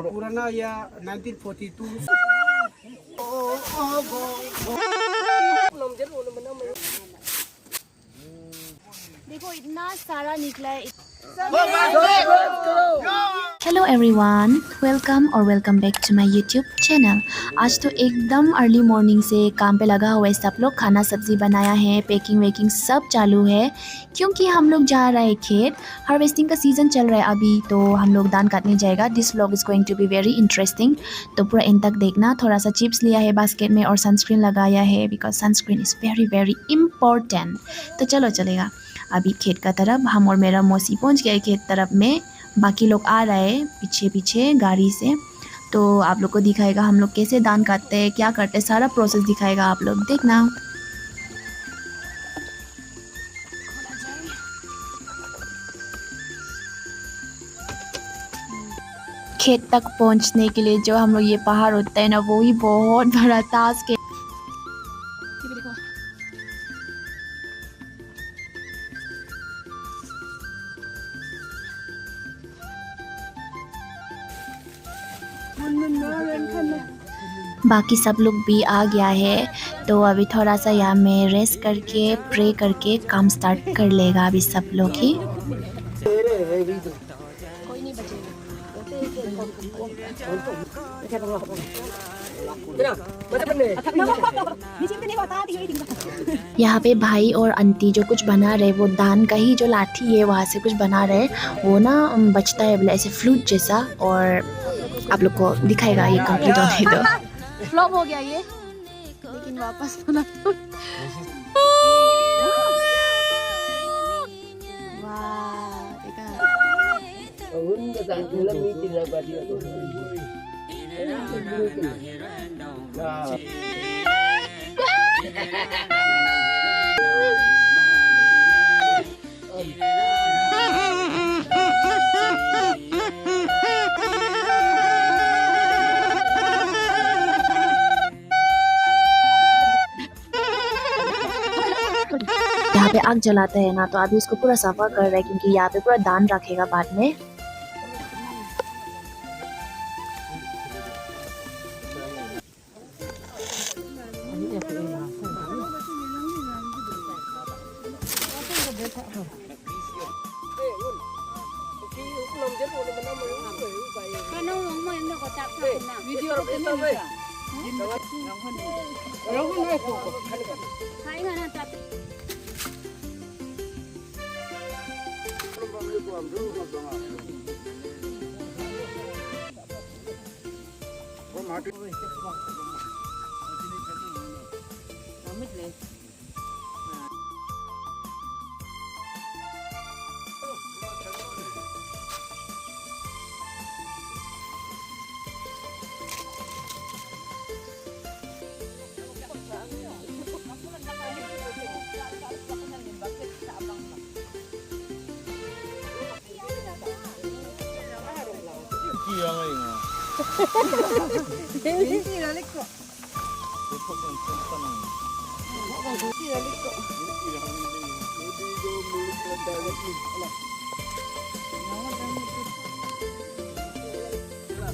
पुराना या 1942 देखो इतना सारा निकला है। हेलो एवरीवन, वेलकम और welcome back to my YouTube channel. आज तो एकदम अर्ली मॉर्निंग से काम पे लगा हुआ है सब लोग। खाना सब्जी बनाया है, पैकिंग वेकिंग सब चालू है क्योंकि हम लोग जा रहे हैं खेत। हार्वेस्टिंग का सीज़न चल रहा है अभी, तो हम लोग धान काटने जाएगा। This vlog is going to be very interesting, तो पूरा एंड तक देखना। थोड़ा सा चिप्स लिया है बास्केट में और सनस्क्रीन लगाया है because sunscreen is very very important. तो चलो चलेगा अभी खेत का तरफ। हम और मेरा मौसी पहुंच गए खेत तरफ में, बाकी लोग आ रहे हैं पीछे पीछे गाड़ी से। तो आप लोग को दिखाएगा हम लोग कैसे धान काटते हैं, क्या करते हैं, सारा प्रोसेस दिखाएगा, आप लोग देखना। खेत तक पहुंचने के लिए जो हम लोग ये पहाड़ होता है ना, वो ही बहुत बड़ा टास्क है। बाकी सब लोग भी आ गया है, तो अभी थोड़ा सा यहाँ में रेस्ट करके प्रे करके काम स्टार्ट कर लेगा अभी सब लोग ही। यहाँ पे भाई और आंटी जो कुछ बना रहे, वो धान का ही जो लाठी है वहाँ से कुछ बना रहे। वो ना बचता है बोला ऐसे फ्लूट जैसा, और आप लोग को दिखाएगा ये कंप्लीट होने दो। फ्लॉप हो गया ये, लेकिन वापस बना तो यहाँ पे आग जलाते हैं ना, तो अभी इसको पूरा सफा कर रहा है क्योंकि यहाँ पे पूरा दान रखेगा बाद में।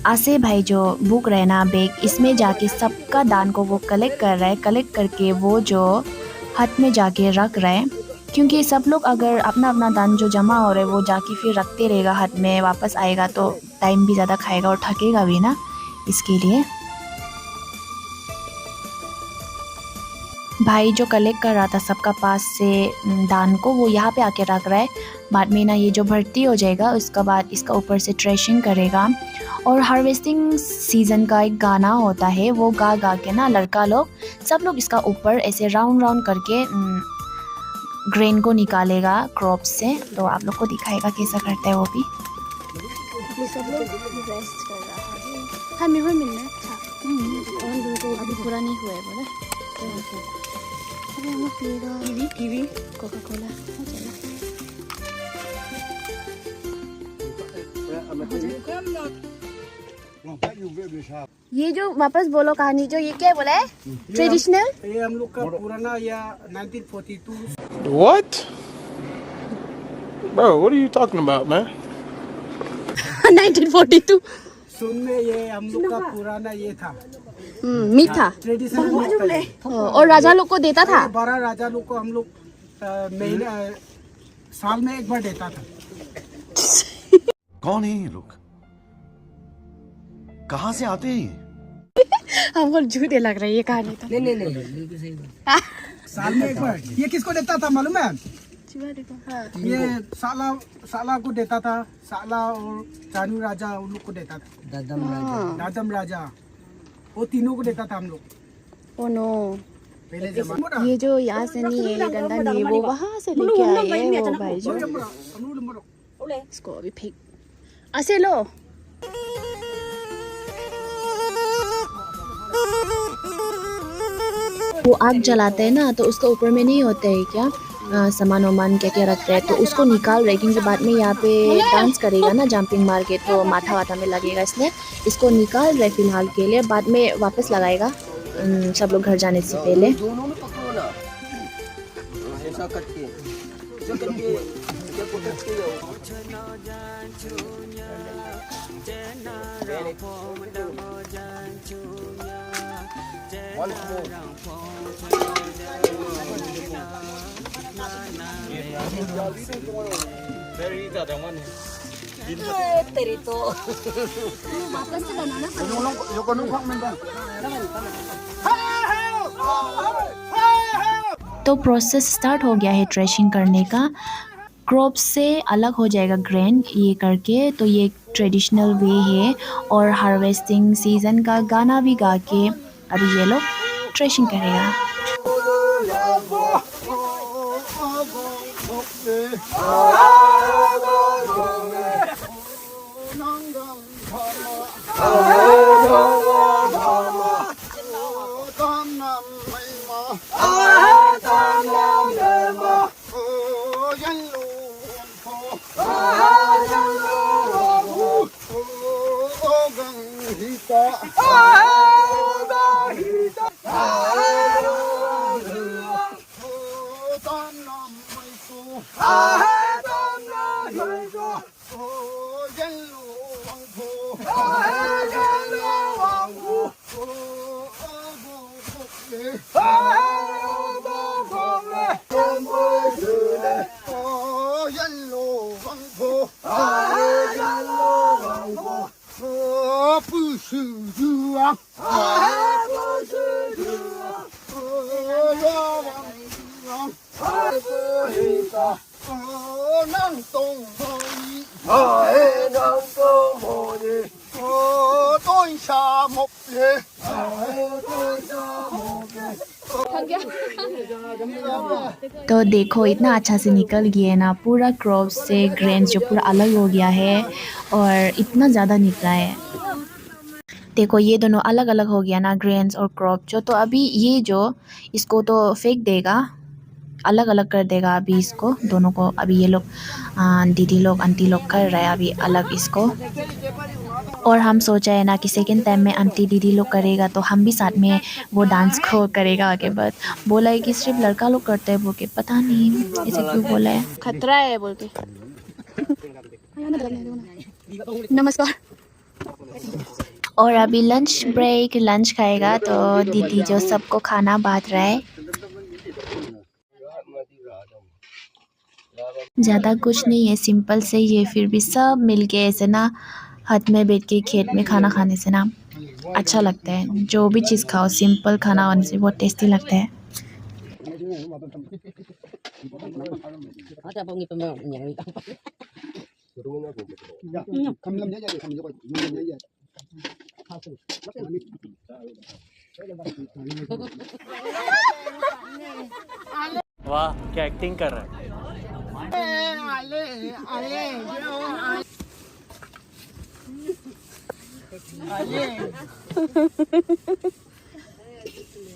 आसे भाई जो बुक रहे ना बैग, इसमें जाके सबका दान को वो कलेक्ट कर रहा है। कलेक्ट करके वो जो हाथ में जाके रख रहा है, क्योंकि सब लोग अगर अपना अपना दान जो जमा हो रहा है वो जाके फिर रखते रहेगा हाथ में, वापस आएगा तो टाइम भी ज़्यादा खाएगा और थकेगा भी ना, इसके लिए। भाई जो कलेक्ट कर रहा था सबका पास से दान को, वो यहाँ पे आके रख रहा है। बाद में ना ये जो भर्ती हो जाएगा उसका बाद इसका ऊपर से ट्रेशिंग करेगा। और हार्वेस्टिंग सीज़न का एक गाना होता है, वो गा गा के ना लड़का लोग सब लोग इसका ऊपर ऐसे राउंड राउंड करके ग्रेन को निकालेगा क्रॉप से। तो आप लोग को दिखाएगा कैसा करता है वो भी। सब लोग रेस्ट कर रहा है। हाँ मेरे मिलना अच्छा, अभी पूरा नहीं हुआ है बोला। अरे हम लोग पिएगा कीवी कोका कोला। ये जो वापस बोलो कहानी, जो ये क्या बोला है ट्रेडिशनल, ये हम लोग का पुराना या 1942। What? Bro, what are you talking about, man? 1942 सुन में ये हम लोग का पुराना ये था मीट था ट्रेडिशनल मीट था ये। और राजा लोग को देता था। बड़ा राजा लोग को हम लोग महीने साल में एक बार देता था। कौन है ये लोग? कहाँ से आते हैं? हमको झूठे लग रहा है ये कहानी तो। नहीं बिल्कुल सही बात। साल में एक बार। ये किसको देता था मालूम है? ये साला को देता था। साला और चानू राजा उन लोग को देता था। दादम राजा वो तीनों को देता था हम लोग। ओ नो, पहले जमाना। ये जो यहाँ से नहीं है, ये डंडा नहीं है, वो वहाँ से लेके आए हैं वो भाई जो। इसको अभी फेंक ऐसे लो। वो आग जलाते हैं ना, तो उसका ऊपर में नहीं होता है क्या सामान वामान क्या क्या रखते हैं, तो उसको निकाल रहे क्योंकि बाद में यहाँ पे डांस करेगा ना जंपिंग मार के, तो माथा वाथा में लगेगा, इसलिए इसको निकाल रहे फिलहाल के लिए, बाद में वापस लगाएगा सब लोग घर जाने से पहले। दोनों में पकड़ो ना, ऐसा करके तेरी तो तो प्रोसेस स्टार्ट हो गया है थ्रेशिंग करने का। क्रॉप से अलग हो जाएगा ग्रेन ये करके, तो ये ट्रेडिशनल वे है। और हार्वेस्टिंग सीजन का गाना भी गा के अभी ये लोग थ्रेशिंग करेगा। तो देखो इतना अच्छा से निकल गया है ना पूरा क्रॉप से, ग्रेन जो पूरा अलग हो गया है और इतना ज़्यादा निकला है। देखो ये दोनों अलग अलग हो गया ना, ग्रेन्स और क्रॉप जो। तो अभी ये जो इसको तो फेंक देगा, अलग अलग कर देगा अभी इसको दोनों को। अभी ये लोग दीदी लोग आंटी लोग कर रहे हैं अभी अलग इसको। और हम सोचा है ना कि सेकेंड टाइम में आंटी दीदी लोग करेगा तो हम भी साथ में वो डांस को करेगा आगे। बाद बोला है कि सिर्फ लड़का लोग करते हैं, बोल के पता नहीं ऐसे क्यों बोला है, खतरा है बोल के। नमस्कार। और अभी लंच ब्रेक, लंच खाएगा तो दीदी जो सबको खाना बांट रहा है। ज़्यादा कुछ नहीं है, सिंपल से ये, फिर भी सब मिलके ऐसे ना हाथ में बैठ के खेत में खाना खाने से ना अच्छा लगता है। जो भी चीज़ खाओ सिंपल खाना होने से बहुत टेस्टी लगता है। वाह क्या एक्टिंग कर रहा है।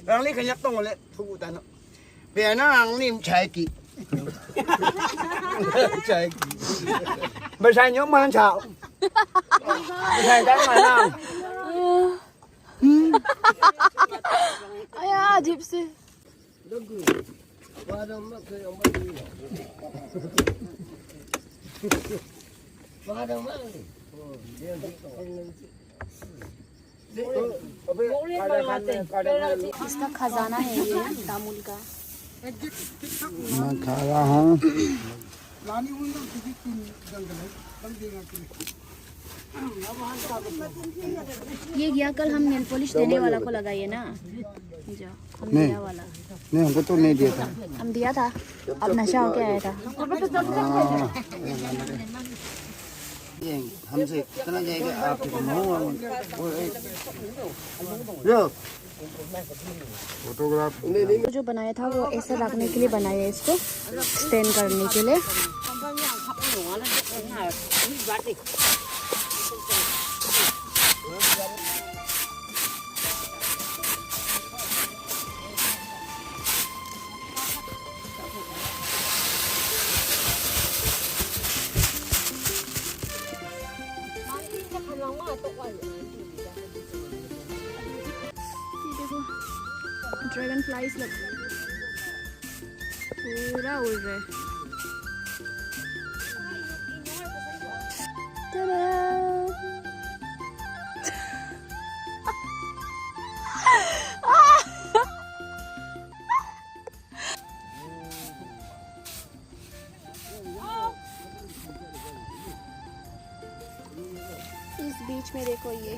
Rang ni kanya tong le thu tan. Be na rang ni chai ki. Chai ki. Ba sai nhớ man chào. Ba sai đang mà nào. आया अजीब से। इसका खजाना है ये दामुल का। मैं खा रहा हूँ। रानी मुंडा किसी की जंगल है कम देगा कि ये गया कल हम नेल पॉलिश देने वाला को लगाइए ना, जो हम नहीं। दिया वाला नहीं, हमको तो नहीं दिया था। हम दिया था, अब नशा होके आया था। ये हमसे कितना जाएगा आप फोटोग्राफ तो जो बनाया था वो ऐसा रखने के लिए बनाया है, इसको स्टैंड करने के लिए। ड्रैगन फ्लाइज लग पूरा उड़ रहा है। इस बीच में देखो ये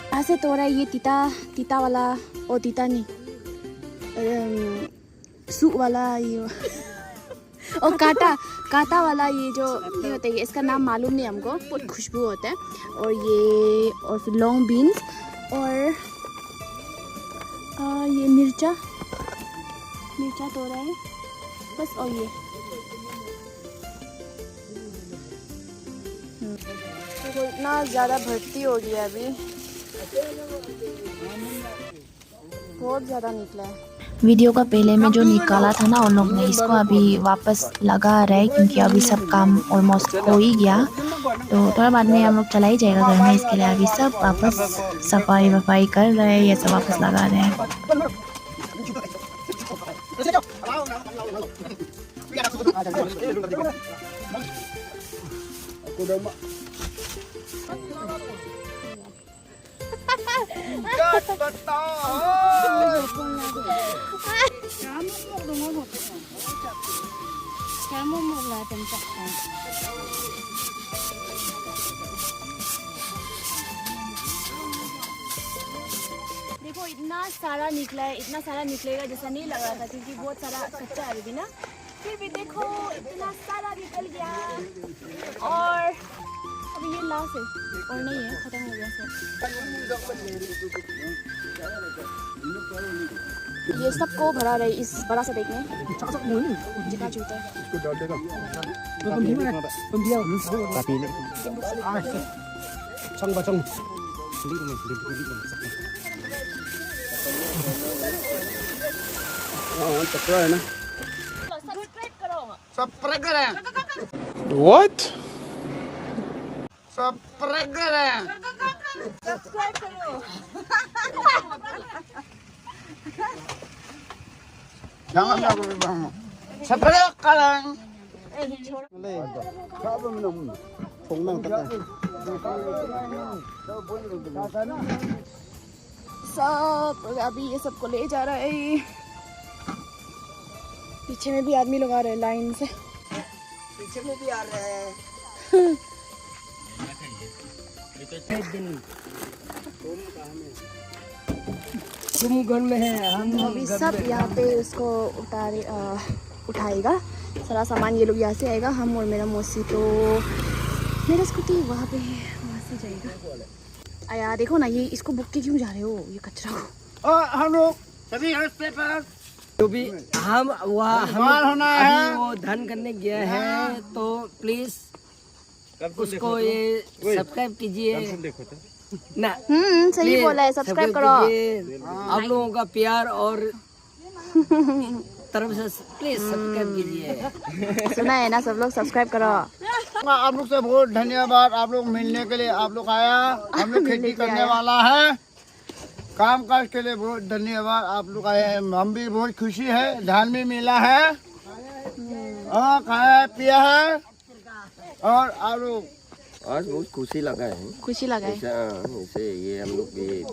यहाँ से तोड़ा है ये तीता वाला, और तीता नहीं सूप वाला ये और काटा वाला ये जो ये होता है, इसका नाम मालूम नहीं हमको, बहुत खुशबू होता है। और ये और फिर लॉन्ग बीन्स और ये मिर्चा तोड़ा है बस। और ये तो इतना ज़्यादा भर्ती हो गया अभी, बहुत ज़्यादा निकला है। वीडियो का पहले में जो निकाला था ना उन लोग ने, इसको अभी वापस लगा रहा है क्योंकि अभी सब काम ऑलमोस्ट हो ही गया। तो थोड़ा बाद में हम लोग चला ही जाएगा घर में, इसके लिए अभी सब वापस सफाई कर रहे हैं, ये सब वापस लगा रहे हैं। देखो इतना सारा निकला है, इतना सारा निकलेगा जैसा नहीं लग रहा था क्योंकि बहुत सारा कच्चा है अभी ना। फिर भी देखो इतना सारा निकल गया। और अभी ये लास्ट है और नहीं है, खत्म हो गया सब। ये सबको भरा रहे इस बड़ा सा देख में जितना जूता है। What? सब्सक्राइब करें। Jangan aku bang. Spread kalian. Siapa minum? Pungmeng kata. सब अभी ये सबको ले जा रहा है। पीछे में भी आदमी लोग आ रहे हैं लाइन से। पीछे में भी आ रहे हैं। तुम घर में है, हम अभी सब यहाँ पे उसको उठाएगा सारा सामान। ये लोग यहाँ से आएगा, हम और मेरा मौसी तो मेरा स्कूटी वहाँ पे है, वहाँ से जाएगा। आया देखो ना, ये इसको बुक के क्यों जा रहे हो ये कचरा को। हम लोग सभी पेपर तो भी हम होना है। अभी वो धन करने गया है, तो प्लीज उसको ये सब्सक्राइब कीजिए। ना सही Please, बोला है, सब्सक्राइब करो। कीजिए। आप लोगों का प्यार और तरफ से प्लीज सब्सक्राइब कीजिए। सुना है ना, सब लोग सब्सक्राइब करो। आप लोग से बहुत धन्यवाद, आप लोग मिलने के लिए आप लोग आया। हम लोग खेती करने वाला है, काम काज के लिए बहुत धन्यवाद, आप लोग आए हैं। हम भी बहुत खुशी है, धान भी मिला है और खाया पिया है। और आप लोग आज बहुत खुशी लगा है। खुशी लगा है। ऐसे ये हम लोग ये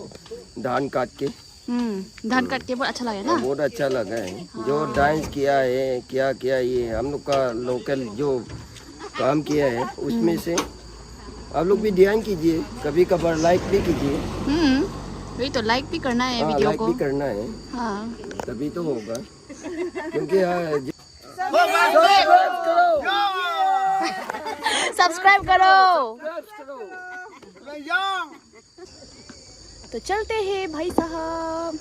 धान काट के धान काट के बहुत अच्छा लगा ना। बहुत अच्छा लगा है। जो डांस किया है, क्या किया, ये हम लोग का लोकल जो काम किया है उसमें से आप लोग भी ध्यान कीजिए, कभी कभार लाइक भी कीजिए। वही तो, लाइक भी करना है हाँ, वीडियो लाइक को। भी करना है, हाँ, तभी तो होगा। क्योंकि सब्सक्राइब करो। तो चलते हैं भाई साहब।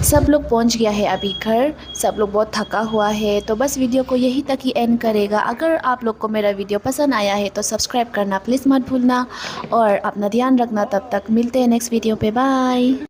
सब लोग पहुंच गया है अभी घर, सब लोग बहुत थका हुआ है। तो बस वीडियो को यही तक ही एंड करेगा। अगर आप लोग को मेरा वीडियो पसंद आया है तो सब्सक्राइब करना प्लीज़ मत भूलना और अपना ध्यान रखना। तब तक मिलते हैं नेक्स्ट वीडियो पे, बाय।